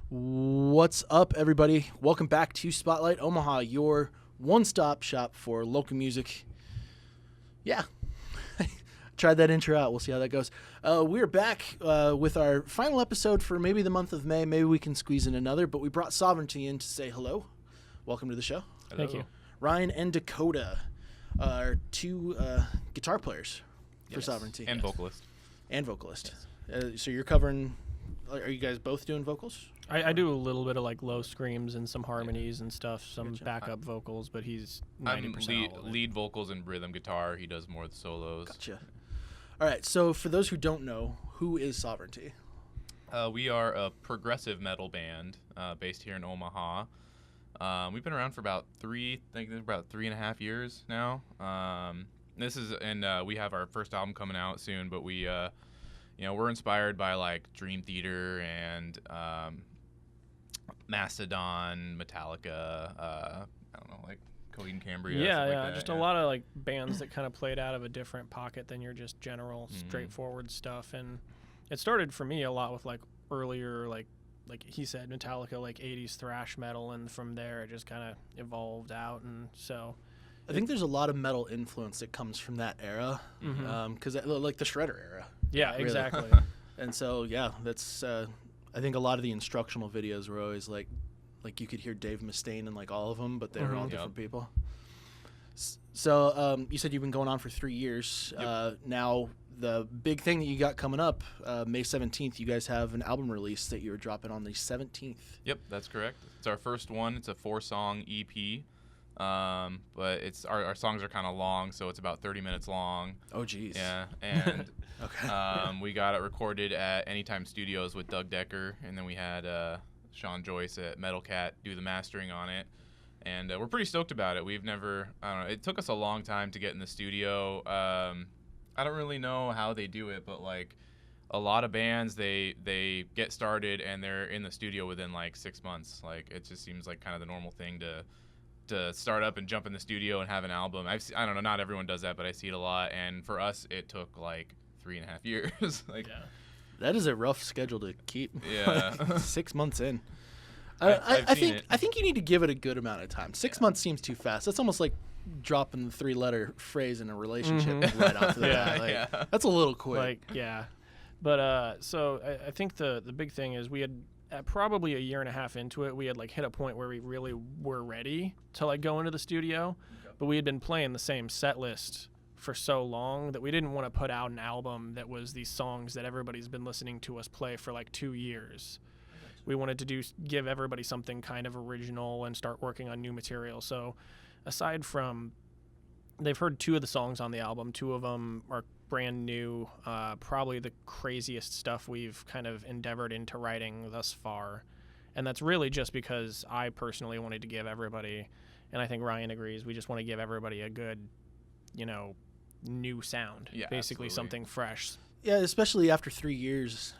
What's up, everybody? Welcome back to Spotlight Omaha, your one-stop shop for local music. Yeah, tried that intro out. We'll see how that goes. We're back with our final episode for maybe the month of May. Maybe we can squeeze in another, but we brought Sovereignty in to say hello. Welcome to the show. Hello. Thank you. Ryan and Dakota are two guitar players for Sovereignty. And vocalist. And vocalist. Yes. So you're covering... Are you guys both doing vocals? I do a little bit of like low screams and some harmonies and stuff, some backup vocals, but he's 90% I'm lead vocals and rhythm guitar. He does more of the solos. Gotcha. All right, so for those who don't know, who is Sovereignty? We are a progressive metal band based here in Omaha. We've been around for about 3.5 years now. We have our first album coming out soon, but we we're inspired by like Dream Theater and Mastodon, Metallica, I don't know, like Coheed and Cambria. Yeah, just a lot of like bands that kind of played out of a different pocket than your just general straightforward stuff. And it started for me a lot with like earlier, like he said, Metallica, like 80s thrash metal, and from there it just kind of evolved out. And so I think there's a lot of metal influence that comes from that era, because like the Shredder era. Yeah, really. Exactly. And so, yeah, that's, I think a lot of the instructional videos were always like you could hear Dave Mustaine in like all of them, but they were all different people. So you said you've been going on for 3 years. Yep. Now, the big thing that you got coming up, May 17th, you guys have an album release that you're dropping on the 17th. Yep, that's correct. It's our first one. It's a 4-song EP. But it's our songs are kind of long, so it's about 30 minutes long. Oh, geez. Yeah, and okay. We got it recorded at Anytime Studios with Doug Decker, and then we had Sean Joyce at Metal Cat do the mastering on it, and we're pretty stoked about it. We've never, I don't know, it took us a long time to get in the studio. I don't really know how they do it, but like a lot of bands, they get started and they're in the studio within like 6 months. Like it just seems like kind of the normal thing to start up and jump in the studio and have an album. I don't know, not everyone does that, but I see it a lot. And for us, it took like 3.5 years. Like, yeah. That is a rough schedule to keep. Yeah. 6 months in. I've seen I think you need to give it a good amount of time. 6 months seems too fast. That's almost like dropping the 3-letter phrase in a relationship right off the bat. Like, that's a little quick. Like, yeah. But so I think the big thing is we had probably a year and a half into it, we had like hit a point where we really were ready to like go into the studio, but we had been playing the same set list for so long that we didn't want to put out an album that was these songs that everybody's been listening to us play for like 2 years. We wanted to give everybody something kind of original and start working on new material. So aside from, they've heard 2 of the songs on the album, 2 of them are brand new, probably the craziest stuff we've kind of endeavored into writing thus far. And that's really just because I personally wanted to give everybody, and I think Ryan agrees, we just want to give everybody a good, new sound. Yeah, basically absolutely. something fresh. Yeah, especially after 3 years,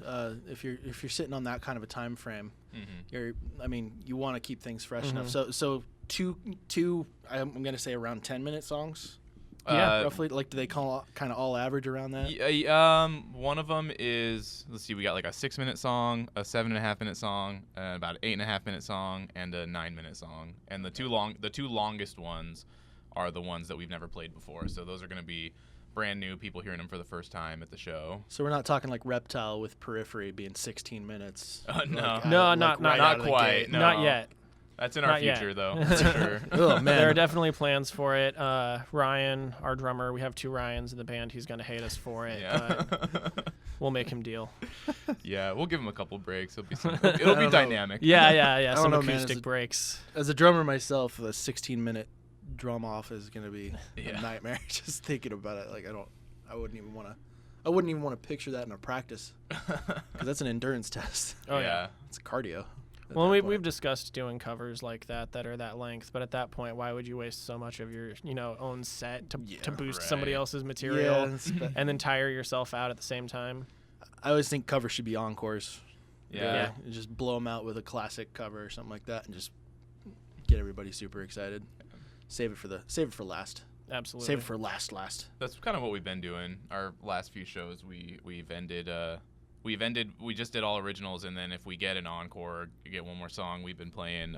if you're sitting on that kind of a time frame, you want to keep things fresh enough. So two, I'm gonna say around 10-minute songs. Yeah, roughly. Like, do they call kind of all average around that? One of them is, let's see, we got like a 6-minute song, a 7.5-minute song, about an 8.5-minute song, and a 9-minute song. And the two longest ones are the ones that we've never played before. So those are going to be brand new, people hearing them for the first time at the show. So we're not talking like Reptile with Periphery being 16 minutes. No, not quite. No. Not yet. That's in our future, though, for sure. Oh, man. There are definitely plans for it. Ryan, our drummer, we have 2 Ryans in the band. He's going to hate us for it, but we'll make him deal. Yeah, we'll give him a couple breaks. It'll be dynamic. Yeah. Some know, acoustic breaks. As a drummer myself, a 16-minute drum off is going to be a nightmare. Just thinking about it, like I wouldn't even want to picture that in a practice, because that's an endurance test. Oh yeah, it's cardio. Well, we've discussed doing covers like that are that length, but at that point, why would you waste so much of your own set to boost somebody else's material and then tire yourself out at the same time? I always think covers should be encores. Yeah. Just blow them out with a classic cover or something like that, and just get everybody super excited. Save it for last. Absolutely. Save it for last. That's kind of what we've been doing. Our last few shows, we've ended we just did all originals, and then if we get an encore, you get one more song. We've been playing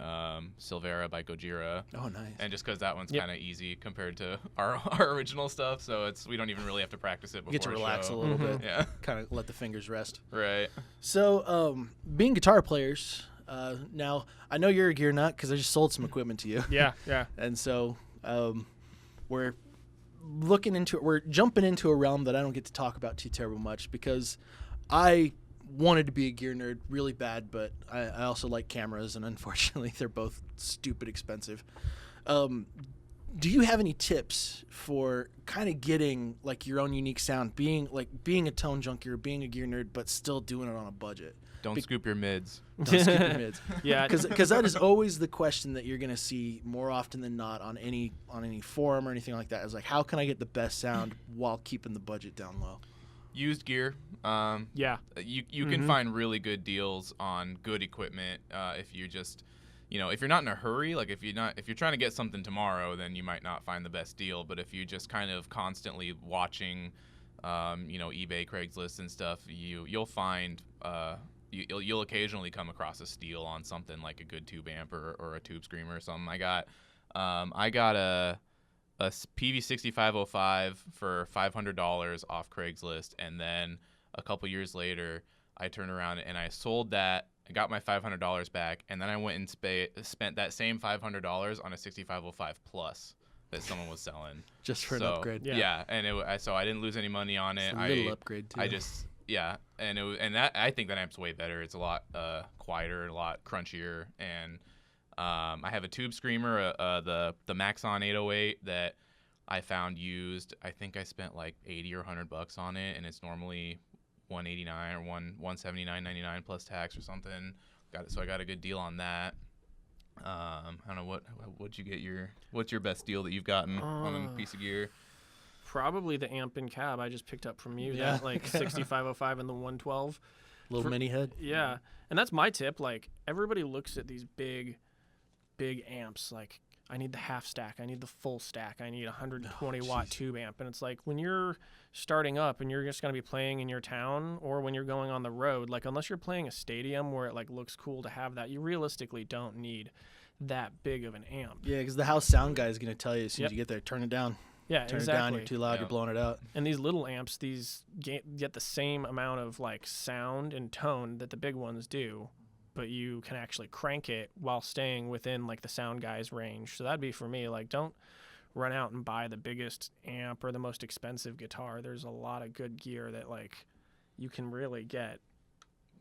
Silvera by Gojira. Oh, nice. And just because that one's kind of easy compared to our original stuff, so we don't even really have to practice it before Get to a relax show. a little bit. Yeah. Kind of let the fingers rest. Right. So, being guitar players, now I know you're a gear nut because I just sold some equipment to you. Yeah. And so we're jumping into a realm that I don't get to talk about too terrible much because I wanted to be a gear nerd really bad, but I also like cameras, and unfortunately they're both stupid expensive. Do you have any tips for kind of getting like your own unique sound, being a tone junkie or being a gear nerd, but still doing it on a budget? Don't scoop your mids. Don't skip your mids. Yeah, because that is always the question that you're going to see more often than not on any forum or anything like that. Is like, how can I get the best sound while keeping the budget down low? Used gear. You can find really good deals on good equipment if you just, if you're not in a hurry. Like if you're trying to get something tomorrow, then you might not find the best deal. But if you just kind of constantly watching, eBay, Craigslist, and stuff, you'll find. You'll occasionally come across a steal on something like a good tube amp or a tube screamer or something. I got a PV6505 for $500 off Craigslist, and then a couple years later, I turned around and I sold that. I got my $500 back, and then I went and spent that same $500 on a 6505 Plus that someone was selling Just for an upgrade. Yeah, and so I didn't lose any money on it. It's a little upgrade too. And I think that amp's way better. It's a lot quieter, a lot crunchier, and I have a tube screamer, the Maxon 808 that I found used. I think I spent like $80 or $100 on it, and it's normally $189 or $179.99 plus tax or something. So I got a good deal on that. I don't know what'd you get what's your best deal that you've gotten on a piece of gear? Probably the amp and cab I just picked up from you. Yeah. That like 6505 and the 112. Little mini head. Yeah. And that's my tip. Like everybody looks at these big amps like I need the half stack, I need the full stack, I need a 120 watt tube amp. And it's like when you're starting up and you're just going to be playing in your town or when you're going on the road, like unless you're playing a stadium where it like looks cool to have that, you realistically don't need that big of an amp. Yeah, because the house sound guy is going to tell you as soon as you get there, turn it down. Yeah, Turn exactly. it down, you're too loud, you're blowing it out. And these little amps, get the same amount of like sound and tone that the big ones do, but you can actually crank it while staying within like the sound guy's range. So that'd be for me. Like, don't run out and buy the biggest amp or the most expensive guitar. There's a lot of good gear that like you can really get.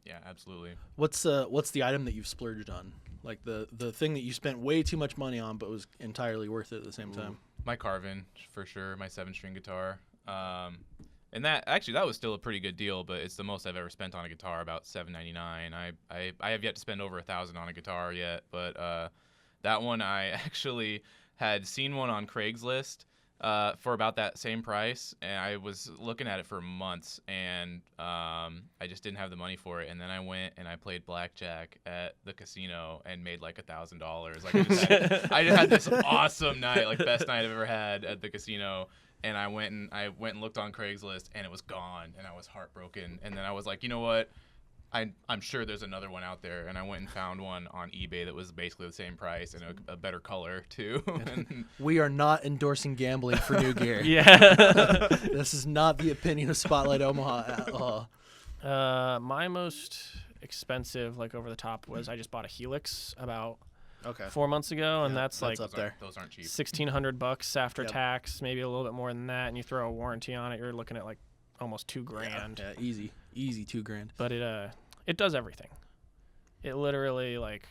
Yeah, absolutely. What's the item that you've splurged on? Like the thing that you spent way too much money on, but was entirely worth it at the same time. My Carvin, for sure. My 7-string guitar. And that was still a pretty good deal, but it's the most I've ever spent on a guitar, about $7.99. I have yet to spend over $1,000 on a guitar yet, but that one I actually had seen one on Craigslist for about that same price, and I was looking at it for months, and I just didn't have the money for it. And then I went and I played blackjack at the casino and made like $1,000. Like I just had this awesome night, like best night I've ever had at the casino. And I went and looked on Craigslist, and it was gone, and I was heartbroken. And then I was like, you know what? I'm sure there's another one out there, and I went and found one on eBay that was basically the same price and a better color too. We are not endorsing gambling for new gear. Yeah. This is not the opinion of Spotlight Omaha at all. My most expensive, like over the top, was I just bought a Helix about 4 months ago, and that's like up there. Those aren't cheap. $1,600 after tax, maybe a little bit more than that, and you throw a warranty on it, you're looking at like almost $2,000. Yeah, easy $2,000. But it does everything. It literally like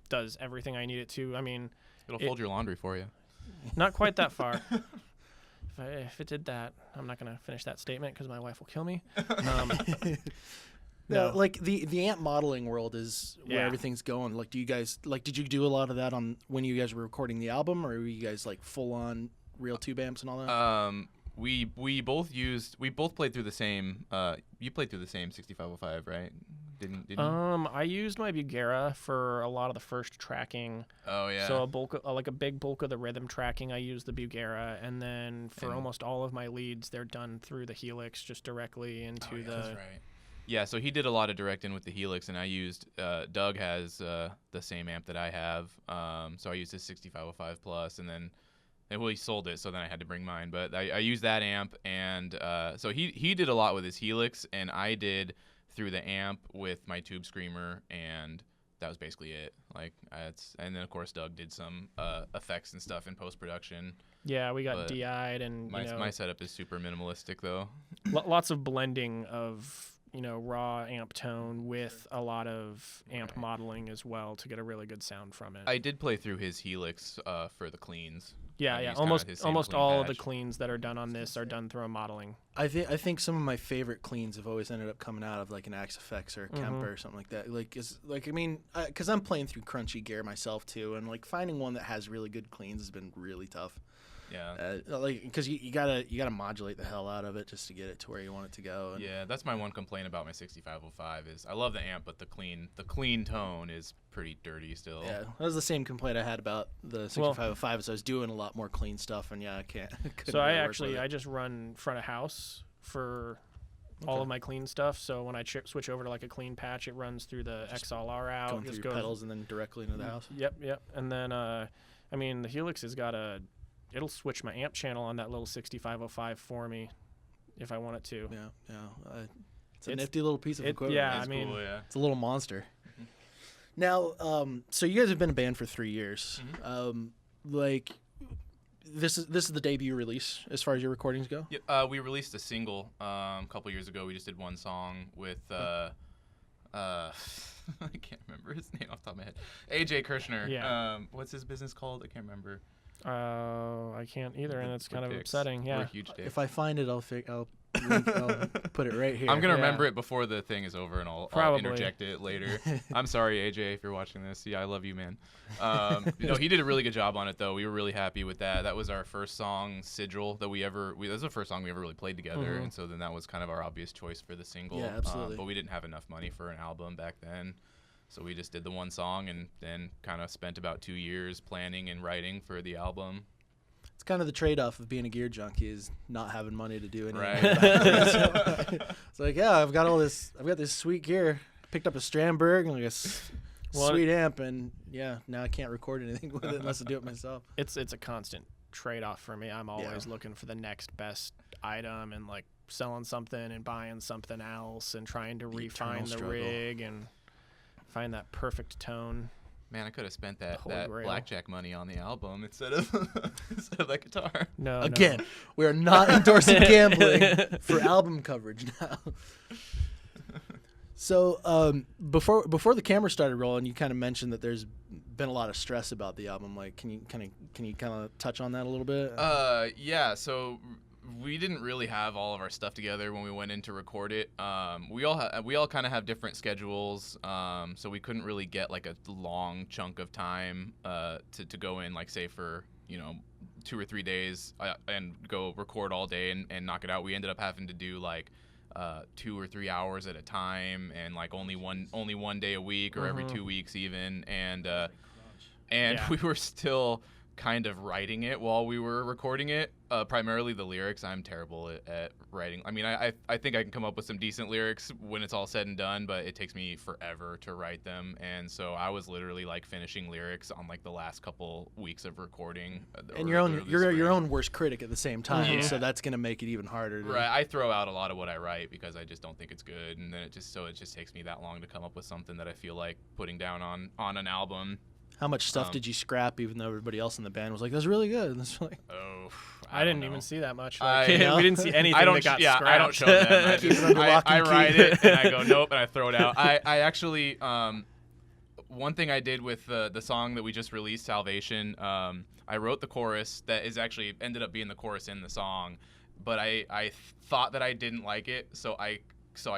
does everything I need it to. I mean, It'll fold your laundry for you. Not quite that far. If it did that, I'm not gonna finish that statement because my wife will kill me. No, like the amp modeling world is where everything's going. Like, did you do a lot of that on when you guys were recording the album, or were you guys like full on real tube amps and all that? We both played through the same. You played through the same 6505, right? Didn't you? I used my Bugera for a lot of the first tracking. Oh yeah. So a big bulk of the rhythm tracking, I used the Bugera, and then for almost all of my leads, they're done through the Helix, just directly into That's right. Yeah, so he did a lot of directing with the Helix, and I used Doug has the same amp that I have, so I used his 6505 Plus, and then he sold it, so then I had to bring mine. But I used that amp, and so he did a lot with his Helix, and I did through the amp with my Tube Screamer, and that was basically it. Like and then of course Doug did some effects and stuff in post production. Yeah, we got DI'd, and my setup is super minimalistic though. Lots of blending of raw amp tone with a lot of amp modeling as well to get a really good sound from it. I did play through his Helix for the cleans. Yeah. Almost all of the cleans that are done on this are done through a modeling. I think some of my favorite cleans have always ended up coming out of like an Axe FX or a Kemper or something like that. Because I'm playing through crunchy gear myself too, and like finding one that has really good cleans has been really tough. Yeah. Because you gotta modulate the hell out of it just to get it to where you want it to go. And yeah, that's my one complaint about my 6505 is I love the amp, but the clean tone is pretty dirty still. Yeah, that was the same complaint I had about the 6505 as I was doing a lot more clean stuff, and yeah, I can't. So I just run front of house for all of my clean stuff. So when I switch over to like a clean patch, it runs through the XLR out, going through your pedals and then directly into the house. Yep. And then the Helix has got it'll switch my amp channel on that little 6505 for me if I want it to. Yeah. It's a nifty little piece of equipment. Yeah, it's cool, yeah. It's a little monster. Now, so you guys have been a band for 3 years. This is the debut release as far as your recordings go? Yeah, we released a single a couple years ago. We just did one song with I can't remember his name off the top of my head. AJ Kirshner. Yeah. What's his business called? I can't remember. I can't either, and it's kind of upsetting. Yeah. We're huge dicks. If I find it, I'll put it right here. I'm gonna remember it before the thing is over, and I'll interject it later. I'm sorry, AJ, if you're watching this. Yeah, I love you, man. He did a really good job on it, though. We were really happy with that. That was our first song, Sigil, that that was the first song we ever really played together, and so then that was kind of our obvious choice for the single. Yeah, absolutely. But we didn't have enough money for an album back then. So we just did the one song and then kind of spent about 2 years planning and writing for the album. It's kind of the trade-off of being a gear junkie is not having money to do anything. Right. It's like, yeah, I've got this sweet gear. Picked up a Strandberg and like a sweet amp, and yeah, now I can't record anything with it unless I do it myself. It's a constant trade-off for me. I'm always looking for the next best item and like selling something and buying something else and trying to refine the rig and find that perfect tone. Man, I could have spent that blackjack money on the album instead of that guitar. No. Again, we are not endorsing gambling for album coverage now. So before the camera started rolling, you kind of mentioned that there's been a lot of stress about the album. Like, can you kind of touch on that a little bit? Yeah. So we didn't really have all of our stuff together when we went in to record it. We all kind of have different schedules, so we couldn't really get like a long chunk of time to go in, like say for 2 or 3 days and go record all day and knock it out. We ended up having to do like 2 or 3 hours at a time, and like only one day a week or every 2 weeks even, and we were still kind of writing it while we were recording it, primarily the lyrics. I'm terrible at writing. I mean, I think I can come up with some decent lyrics when it's all said and done, but it takes me forever to write them, and so I was literally like finishing lyrics on like the last couple weeks of recording. And you're your own worst critic at the same time, so that's gonna make it even harder. Right, I throw out a lot of what I write because I just don't think it's good, and then it just takes me that long to come up with something that I feel like putting down on an album. How much stuff did you scrap, even though everybody else in the band was like, "That's really good"? That's like, I didn't even see that much. Like, we didn't see anything that got scrapped. I don't show them. I write it and I go nope, and I throw it out. I actually one thing I did with the song that we just released, Salvation. I wrote the chorus that is actually ended up being the chorus in the song, but I thought that I didn't like it, so I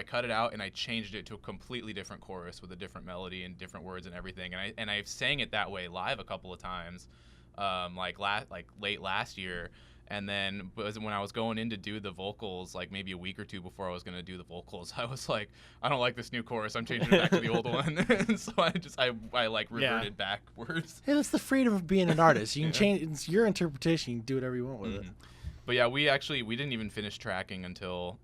cut it out and I changed it to a completely different chorus with a different melody and different words and everything. And I sang it that way live a couple of times, like late last year. And then when I was going in to do the vocals, like maybe a week or two before I was going to do the vocals, I was like, I don't like this new chorus. I'm changing it back to the old one. And so I like reverted backwards. Hey, that's the freedom of being an artist. You can change. It's your interpretation. You can do whatever you want with it. But yeah, we didn't even finish tracking until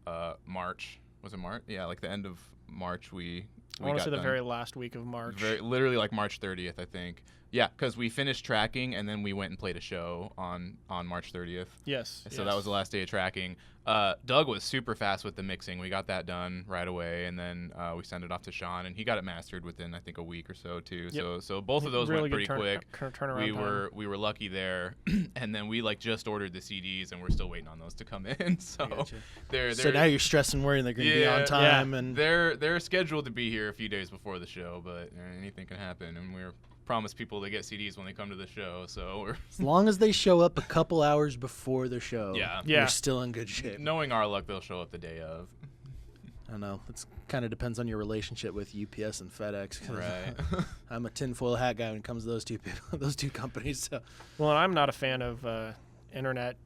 March. Was it March? Yeah, like the end of March we I want to got say the done. very last week of March. Literally like March 30th, I think. Yeah, because we finished tracking and then we went and played a show on March 30th. Yes. So that was the last day of tracking. Doug was super fast with the mixing. We got that done right away, and then we sent it off to Sean, and he got it mastered within I think a week or so too. Yep. So both of those Really went good pretty quick. turnaround We were lucky there, and then we like just ordered the CDs, and we're still waiting on those to come in. So Gotcha. they're So now you're stressed and worrying they're going to be on time, and they're scheduled to be here a few days before the show, but anything can happen, and we're promise people to get CDs when they come to the show. So we're as long as they show up a couple hours before the show, Yeah. you're still in good shape. knowing our luck, they'll show up the day of. I don't know. It kind of depends on your relationship with UPS and FedEx. 'Cause Right. I'm a tinfoil hat guy when it comes to those two people, those two companies. So Well, and I'm not a fan of internet,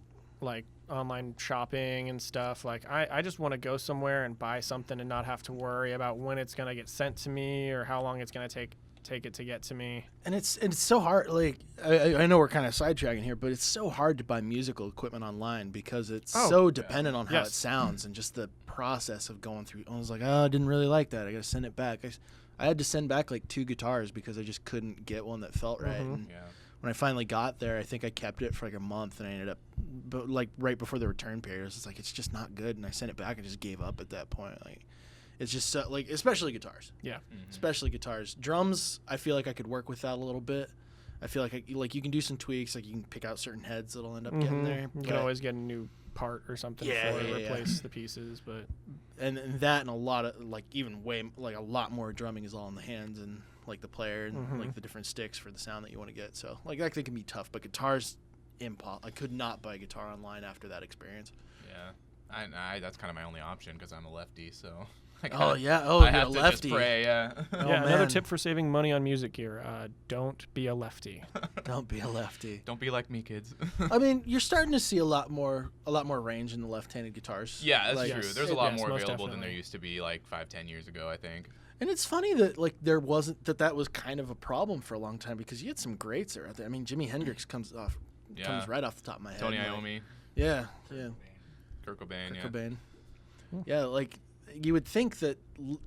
like online shopping and stuff. Like I just want to go somewhere and buy something and not have to worry about when it's going to get sent to me or how long it's going to take it to get to me. and it's so hard. Like I know we're kind of sidetracking here, but it's so hard to buy musical equipment online because it's so dependent on how it sounds and just the process of going through. I was like, oh, I didn't really like that. I got to send it back. I had to send back like 2 guitars because I just couldn't get one that felt right. And Yeah. when I finally got there, I think I kept it for like a month, and I ended up, but like right before the return period, I was just like, it's just not good, and I sent it back and just gave up at that point. Like, it's just so, like, especially guitars. Yeah. Especially guitars. Drums, I feel like I could work with that a little bit. I feel like you can do some tweaks, like you can pick out certain heads that'll end up getting there. You but- can always get a new part or something to replace the pieces, but and that and a lot of like even way like a lot more drumming is all in the hands and like the player and like the different sticks for the sound that you want to get. So like that can be tough, but guitars, I could not buy a guitar online after that experience. Yeah. I that's kind of my only option because I'm a lefty, so. I Oh I have you're a to lefty. just pray, yeah. Oh, yeah, another man. tip for saving money on music gear: don't be a lefty. Don't be a lefty. Don't be like me, kids. I mean, you're starting to see a lot more range in the left-handed guitars. Yeah, that's Like, true. Yes. There's a lot Yes, more most available than definitely. there used to be like 5-10 years ago, I think. And it's funny that like there wasn't that was kind of a problem for a long time because you had some greats there out there. I mean, Jimi Hendrix comes right off the top of my head. Tony like- Iommi, Yeah. Kurt Cobain, yeah. Cobain. Yeah, like you would think that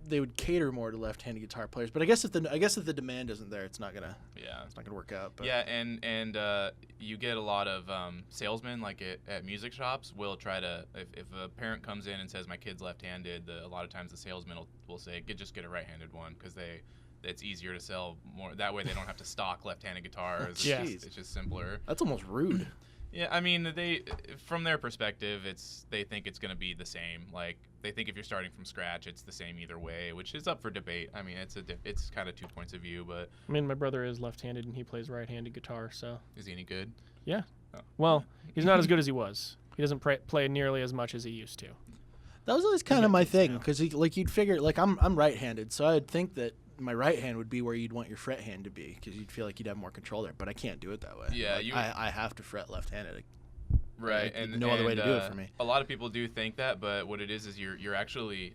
they would cater more to left-handed guitar players, but I guess if the demand isn't there, it's not gonna Yeah. work out. But Yeah, and you get a lot of salesmen like at music shops will try to if a parent comes in and says my kid's left-handed, a lot of times the salesman will say just get a right-handed one because it's easier to sell more. That way they don't have to stock left-handed guitars. Yeah. It's just simpler. that's almost rude. Yeah, I mean from their perspective, they think it's going to be the same. Like they think if you're starting from scratch, it's the same either way, which is up for debate. I mean, it's kind of 2 points of view, but I mean, my brother is left-handed and he plays right-handed guitar, so is he any good? yeah. Oh. Well, he's not as good as he was. He doesn't play nearly as much as he used to. That was always kind of my thing now. because you'd figure like I'm right-handed, so I'd think that my right hand would be where you'd want your fret hand to be because you'd feel like you'd have more control there. But I can't do it that way. Yeah, Like, I have to fret left-handed. Right, Like, and no other way to do it for me. A lot of people do think that, but what it is you're actually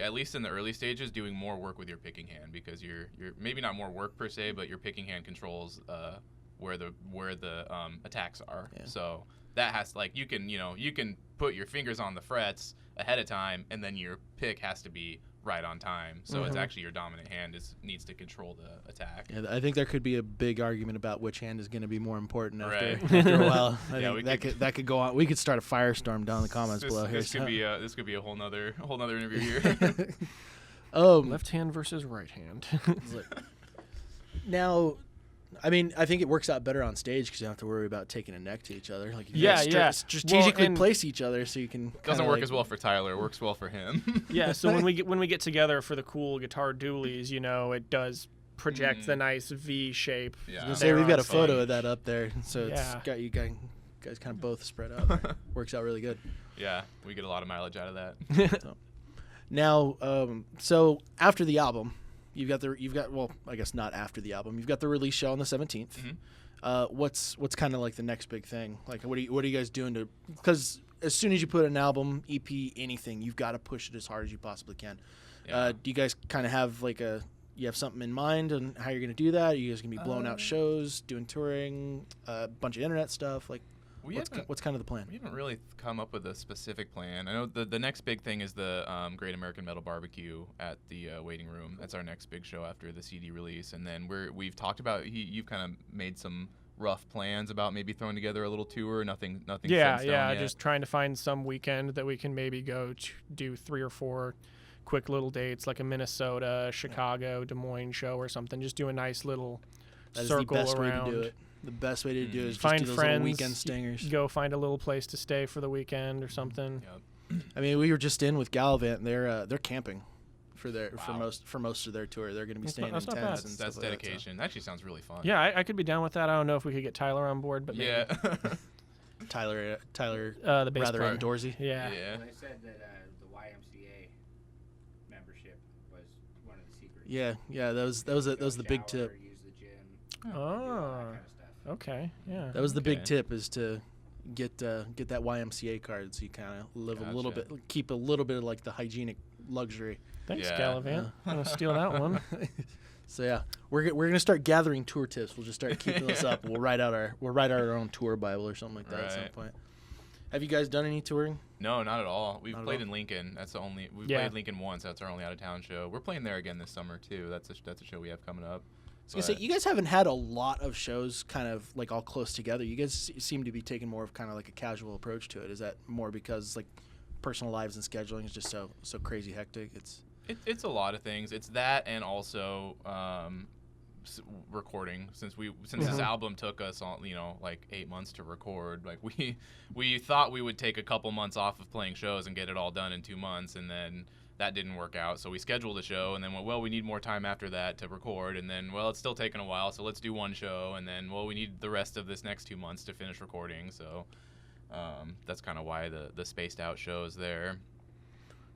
at least in the early stages doing more work with your picking hand because you're maybe not more work per se, but your picking hand controls where the attacks are. Yeah. So that has you can put your fingers on the frets ahead of time, and then your pick has to be right on time. So it's actually your dominant hand needs to control the attack. Yeah, I think there could be a big argument about which hand is going to be more important after, Right. after a while. I Yeah, think that could go on. We could start a firestorm down in the comments This, below here. this could be a whole nother interview here. Left hand versus right hand. Now, I mean, I think it works out better on stage because you don't have to worry about taking a neck to each other. Like, you Yeah, guys yeah. strategically Well, and- place each other so you can. Doesn't kinda, work like, as well for Tyler. It works well for him. Yeah, so when we get together for the cool guitar dualies, it does project the nice V shape. Yeah. I was gonna there say we've got on a photo stage. of that up there, so it's Yeah. got you guys kind of both spread out. There. Works out really good. Yeah, we get a lot of mileage out of that. Now, so after the album, you've got well, I guess not after the album. You've got the release show on the 17th. What's kind of like the next big thing? Like, what are you guys doing to? Because as soon as you put an album, EP, anything, you've got to push it as hard as you possibly can. Yeah. Do you guys kind of have you have something in mind on how you're going to do that? Are you guys going to be blowing out shows, doing touring, a bunch of internet stuff? Like, What's kind of the plan? We haven't really come up with a specific plan. I know the next big thing is the Great American Metal Barbecue at the Waiting Room. That's our next big show after the CD release. And then we've talked about, you've kind of made some rough plans about maybe throwing together a little tour. Nothing set in stone yet. Just trying to find some weekend that we can maybe go to do 3 or 4 quick little dates, like a Minnesota, Chicago, Des Moines show or something. Just do a nice little circle That is the best around. way to do it. The best way to do it is Find just do those friends, little weekend stingers. Go find a little place to stay for the weekend or something. Yep. I mean, we were just in with Gallivant, and they're camping for Wow. for most of their tour. They're going to be staying in that's tents. not bad. And That's stuff like that, so. dedication. That actually sounds really fun. Yeah, I could be down with that. I don't know if we could get Tyler on board, but maybe. Yeah. Tyler, The bass rather player. outdoorsy. Yeah. Yeah. Well, they said that the YMCA membership was one of the secrets. Yeah. That was the big Shower, tip. Use the gym. Oh. Do all that kind of stuff. Okay. Yeah. That was the big Okay. tip, is to get that YMCA card, so you kind of live a little Gotcha. bit, keep a little bit of like the hygienic luxury. Thanks, Yeah. Gallivant. I'm gonna steal that one. So yeah, we're gonna start gathering tour tips. We'll just start keeping this up. We'll write out our own tour Bible or something like that at some Right. point. Have you guys done any touring? No, not at all. We've Not at played all? in Lincoln. That's the only. We've Yeah. played Lincoln once. That's our only out of town show. We're playing there again this summer too. That's a show we have coming up. I was gonna say, you guys haven't had a lot of shows kind of like all close together. You guys seem to be taking more of kind of like a casual approach to it. Is that more because like personal lives and scheduling is just so crazy hectic? It's a lot of things. It's that, and also recording. Since this album took us all, like 8 months to record. Like we thought we would take a couple months off of playing shows and get it all done in 2 months, and then that didn't work out. So we scheduled a show, and then went, well, we need more time after that to record, and then, well, it's still taking a while, so let's do one show, and then, well, we need the rest of this next 2 months to finish recording. So that's kind of why the spaced out show is there.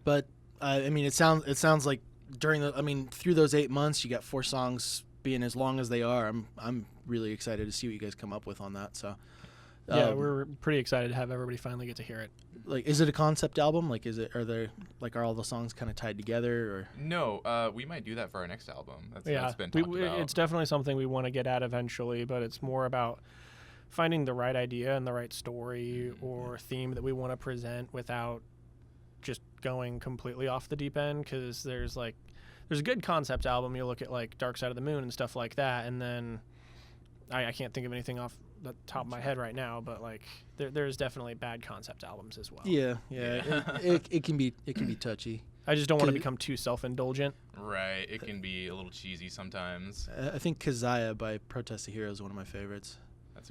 But I mean, it sounds like through those 8 months, you got 4 songs being as long as they are. I'm really excited to see what you guys come up with on that. So Yeah, we're pretty excited to have everybody finally get to hear it. like, is it a concept album? Like, are all the songs kind of tied together, or? No, we might do that for our next album. That's been we, talked about. it's definitely something we want to get at eventually, but it's more about finding the right idea and the right story or theme that we want to present without just going completely off the deep end. Because there's a good concept album. You look at like Dark Side of the Moon and stuff like that, and then I can't think of anything off the top of my head right now, but like there's definitely bad concept albums as well. Yeah. It can be touchy. I just don't want to become too self-indulgent. Right. It can be a little cheesy sometimes. I think Keziah by Protest the Hero is one of my favorites.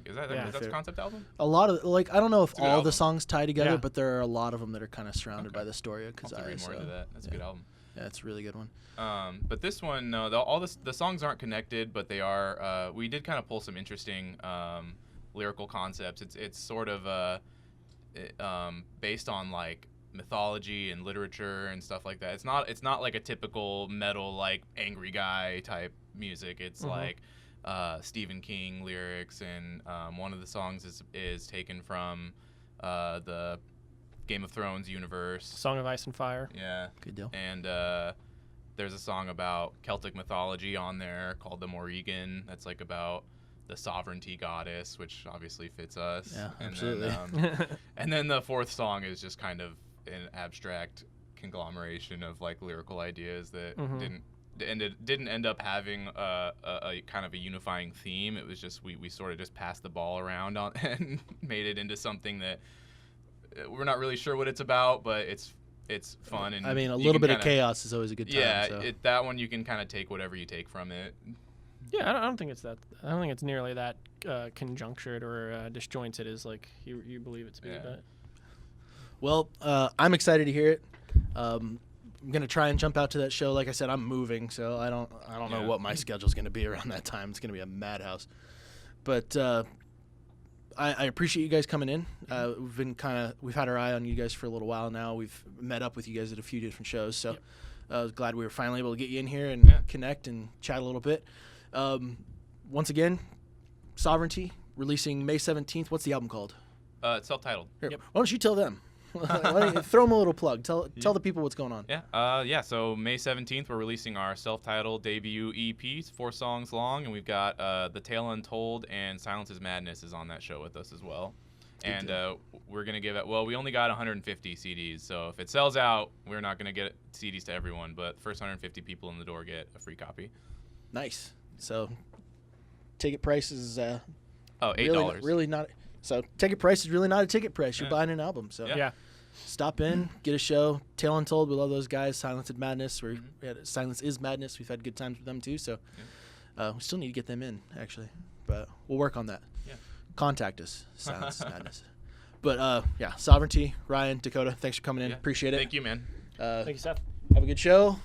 Is that a concept album? A lot of I don't know if It's a good all the album. songs tie together, Yeah. but there are a lot of them that are kind of surrounded Okay. by the story of I'll have to Keziah. read more into that. That's a good album. Yeah, it's a really good one. But this one, no, the songs aren't connected, but they are. We did kind of pull some interesting lyrical concepts. It's sort of based on like mythology and literature and stuff like that. It's not like a typical metal like angry guy type music. It's like Stephen King lyrics, and one of the songs is taken from the Game of Thrones universe. Song of Ice and Fire. Yeah. Good deal. And there's a song about Celtic mythology on there called the Morrigan. That's like about the sovereignty goddess, which obviously fits us. Yeah, and absolutely. Then, and then the fourth song is just kind of an abstract conglomeration of like lyrical ideas that didn't end up having a kind of a unifying theme. It was just we sort of just passed the ball around on and made it into something that we're not really sure what it's about, but it's fun. And I mean, a you little can bit of kinda- chaos is always a good time. Yeah, so. that one you can kind of take whatever you take from it. Yeah, I don't think it's that. I don't think it's nearly that conjunctured or disjointed as like you believe it to be. Yeah. But Well, I'm excited to hear it. I'm gonna try and jump out to that show. Like I said, I'm moving, so I don't know Yeah. what my schedule's gonna be around that time. It's gonna be a madhouse. But I appreciate you guys coming in. We've had our eye on you guys for a little while now. We've met up with you guys at a few different shows, so Yep. I was glad we were finally able to get you in here and connect and chat a little bit. Once again, Sovereignty releasing May 17th. What's the album called? It's self-titled. Here, Yep. why don't you tell them? Throw them a little plug. Tell the people what's going on. Yeah. So May 17th, we're releasing our self-titled debut EP. It's 4 songs long, and we've got The Tale Untold and Silence is Madness is on that show with us as well. And deal. we're going to give it, well, we only got 150 CDs. So if it sells out, we're not going to get CDs to everyone. But the first 150 people in the door get a free copy. Nice. So ticket price is Oh, $8. really not. So ticket price is really not a ticket price. You're buying an album. So Yeah. stop in, get a show. Tale Untold, we love those guys. Silence is Madness. Silence is Madness. We've had good times with them too. So we still need to get them in actually, but we'll work on that. Yeah. Contact us. Silence is Madness. But Sovereignty, Ryan, Dakota, thanks for coming in. Yeah. Appreciate it. Thank you, man. Thank you, Seth. Have a good show.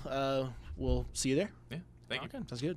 We'll see you there. Yeah. Thank you. Sounds good.